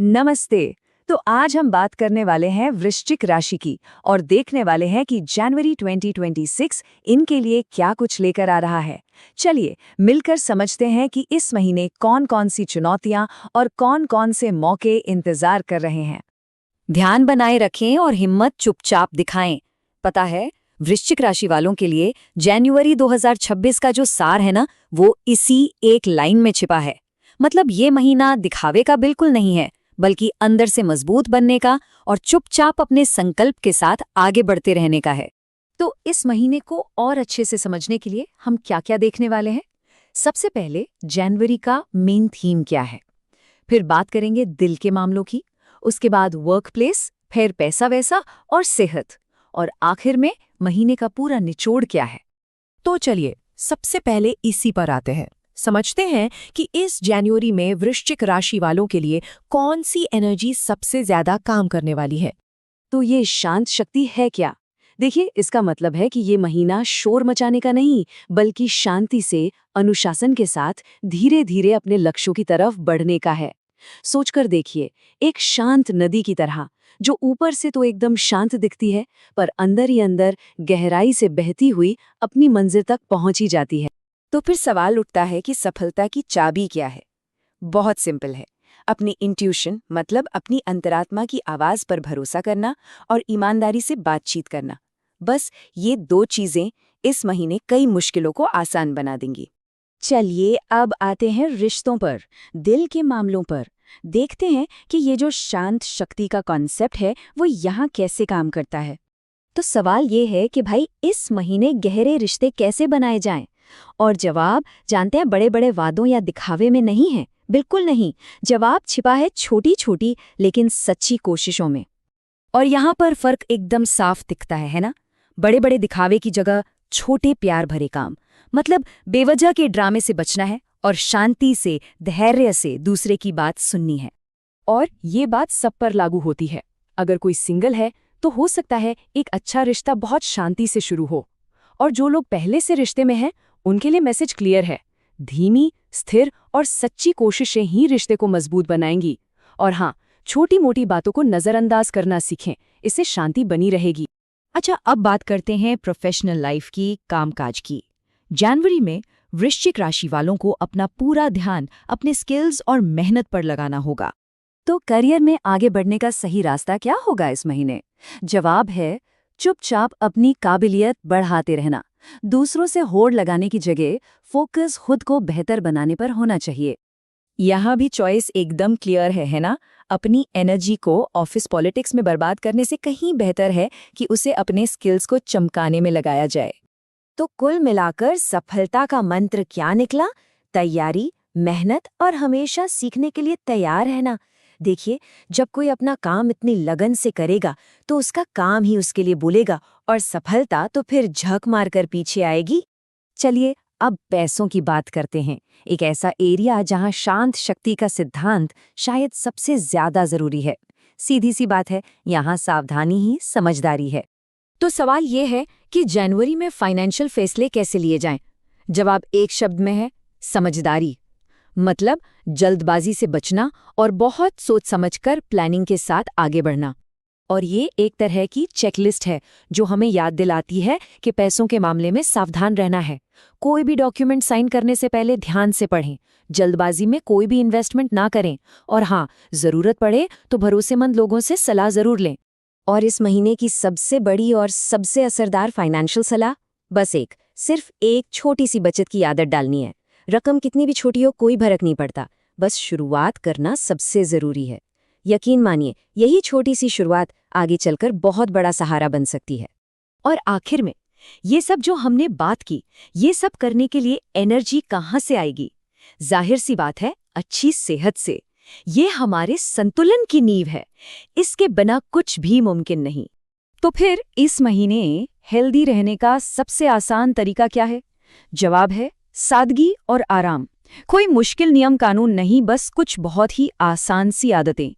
नमस्ते। तो आज हम बात करने वाले हैं वृश्चिक राशि की और देखने वाले हैं कि जनवरी 2026 इनके लिए क्या कुछ लेकर आ रहा है। चलिए मिलकर समझते हैं कि इस महीने कौन-कौन सी चुनौतियां और कौन-कौन से मौके इंतजार कर रहे हैं। ध्यान बनाए रखें और हिम्मत चुपचाप दिखाएं। पता है, वृश्चिक राशि वालों के लिए जनवरी 2026 का जो सार है ना, वो इसी एक लाइन में छिपा है। मतलब ये महीना दिखावे का बिल्कुल नहीं है, बल्कि अंदर से मजबूत बनने का और चुपचाप अपने संकल्प के साथ आगे बढ़ते रहने का है। तो इस महीने को और अच्छे से समझने के लिए हम क्या-क्या देखने वाले हैं। सबसे पहले जनवरी का मेन थीम क्या है, फिर बात करेंगे दिल के मामलों की, उसके बाद वर्क प्लेस, फिर पैसा वैसा और सेहत, और आखिर में महीने का पूरा निचोड़ क्या है। तो चलिए सबसे पहले इसी पर आते हैं। समझते हैं कि इस जनवरी में वृश्चिक राशि वालों के लिए कौन सी एनर्जी सबसे ज्यादा काम करने वाली है। तो ये शांत शक्ति है क्या? देखिए, इसका मतलब है कि ये महीना शोर मचाने का नहीं, बल्कि शांति से, अनुशासन के साथ धीरे धीरे अपने लक्ष्यों की तरफ बढ़ने का है। सोचकर देखिए, एक शांत नदी की तरह, जो ऊपर से तो एकदम शांत दिखती है, पर अंदर ही अंदर गहराई से बहती हुई अपनी मंजिल तक पहुंची जाती है। तो फिर सवाल उठता है कि सफलता की चाबी क्या है। बहुत सिंपल है, अपनी इंट्यूशन मतलब अपनी अंतरात्मा की आवाज पर भरोसा करना और ईमानदारी से बातचीत करना। बस ये दो चीजें इस महीने कई मुश्किलों को आसान बना देंगी। चलिए अब आते हैं रिश्तों पर, दिल के मामलों पर। देखते हैं कि ये जो शांत शक्ति का कॉन्सेप्ट है वो यहाँ कैसे काम करता है। तो सवाल ये है कि भाई इस महीने गहरे रिश्ते कैसे बनाए जाएं? और जवाब जानते हैं, बड़े बड़े वादों या दिखावे में नहीं है, बिल्कुल नहीं। जवाब छिपा है छोटी छोटी लेकिन सच्ची कोशिशों में। और यहाँ पर फर्क एकदम साफ दिखता है ना? बड़े बड़े दिखावे की जगह छोटे प्यार भरे काम, मतलब बेवजह के ड्रामे से बचना है और शांति से, धैर्य से दूसरे की बात सुननी है। और ये बात सब पर लागू होती है। अगर कोई सिंगल है तो हो सकता है एक अच्छा रिश्ता बहुत शांति से शुरू हो, और जो लोग पहले से रिश्ते में हैं उनके लिए मैसेज क्लियर है। धीमी, स्थिर और सच्ची कोशिशें ही रिश्ते को मजबूत बनाएंगी। और हाँ, छोटी मोटी बातों को नजरअंदाज करना सीखें, इससे शांति बनी रहेगी। अच्छा, अब बात करते हैं प्रोफेशनल लाइफ की, कामकाज की। जनवरी में वृश्चिक राशि वालों को अपना पूरा ध्यान अपने स्किल्स और मेहनत पर लगाना होगा। तो करियर में आगे बढ़ने का सही रास्ता क्या होगा इस महीने? जवाब है चुपचाप अपनी काबिलियत बढ़ाते रहना। दूसरों से होड़ लगाने की जगह फोकस खुद को बेहतर बनाने पर होना चाहिए। यहाँ भी चॉइस एकदम क्लियर है ना? अपनी एनर्जी को ऑफिस पॉलिटिक्स में बर्बाद करने से कहीं बेहतर है कि उसे अपने स्किल्स को चमकाने में लगाया जाए। तो कुल मिलाकर सफलता का मंत्र क्या निकला? तैयारी, मेहनत और हमेशा सीखने के लिए तैयार रहना। देखिए, जब कोई अपना काम इतनी लगन से करेगा तो उसका काम ही उसके लिए बोलेगा, और सफलता तो फिर झक मारकर पीछे आएगी। चलिए अब पैसों की बात करते हैं, एक ऐसा एरिया जहां शांत शक्ति का सिद्धांत शायद सबसे ज्यादा जरूरी है। सीधी सी बात है, यहाँ सावधानी ही समझदारी है। तो सवाल ये है कि जनवरी में फाइनेंशियल फैसले कैसे लिए जाएं? जवाब एक शब्द में है, समझदारी। मतलब जल्दबाजी से बचना और बहुत सोच समझकर प्लानिंग के साथ आगे बढ़ना। और ये एक तरह की चेकलिस्ट है जो हमें याद दिलाती है कि पैसों के मामले में सावधान रहना है। कोई भी डॉक्यूमेंट साइन करने से पहले ध्यान से पढ़ें, जल्दबाजी में कोई भी इन्वेस्टमेंट ना करें, और हाँ, जरूरत पड़े तो भरोसेमंद लोगों से सलाह जरूर लें। और इस महीने की सबसे बड़ी और सबसे असरदार फाइनेंशियल सलाह, बस सिर्फ एक छोटी सी बचत की आदत डालनी है। रकम कितनी भी छोटी हो कोई फर्क नहीं पड़ता, बस शुरुआत करना सबसे जरूरी है। यकीन मानिए, यही छोटी सी शुरुआत आगे चलकर बहुत बड़ा सहारा बन सकती है। और आखिर में, ये सब जो हमने बात की, ये सब करने के लिए एनर्जी कहाँ से आएगी? जाहिर सी बात है, अच्छी सेहत से। ये हमारे संतुलन की नींव है, इसके बिना कुछ भी मुमकिन नहीं। तो फिर इस महीने हेल्दी रहने का सबसे आसान तरीका क्या है? जवाब है सादगी और आराम। कोई मुश्किल नियम कानून नहीं, बस कुछ बहुत ही आसान सी आदतें।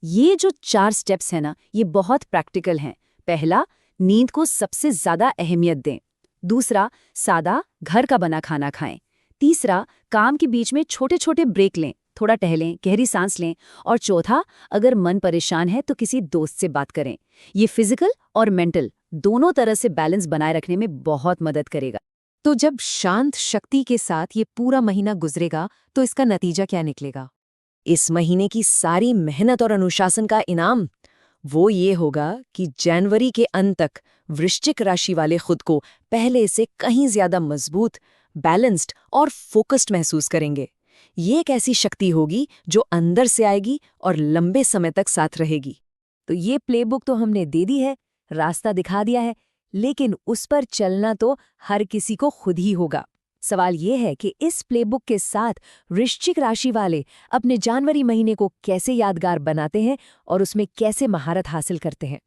ये जो 4 स्टेप्स हैं ना, ये बहुत प्रैक्टिकल हैं। पहला, नींद को सबसे ज्यादा अहमियत दें। दूसरा, सादा घर का बना खाना खाएं। तीसरा, काम के बीच में छोटे छोटे ब्रेक लें, थोड़ा टहलें, गहरी सांस लें। और चौथा, अगर मन परेशान है तो किसी दोस्त से बात करें। ये फिजिकल और मेंटल दोनों तरह से बैलेंस बनाए रखने में बहुत मदद करेगा। तो जब शांत शक्ति के साथ ये पूरा महीना गुजरेगा तो इसका नतीजा क्या निकलेगा? इस महीने की सारी मेहनत और अनुशासन का इनाम वो ये होगा कि जनवरी के अंत तक वृश्चिक राशि वाले खुद को पहले से कहीं ज्यादा मजबूत, बैलेंस्ड और फोकस्ड महसूस करेंगे। ये एक ऐसी शक्ति होगी जो अंदर से आएगी और लंबे समय तक साथ रहेगी। तो ये प्लेबुक तो हमने दे दी है, रास्ता दिखा दिया है, लेकिन उस पर चलना तो हर किसी को खुद ही होगा। सवाल ये है कि इस प्लेबुक के साथ वृश्चिक राशि वाले अपने जनवरी महीने को कैसे यादगार बनाते हैं और उसमें कैसे महारत हासिल करते हैं।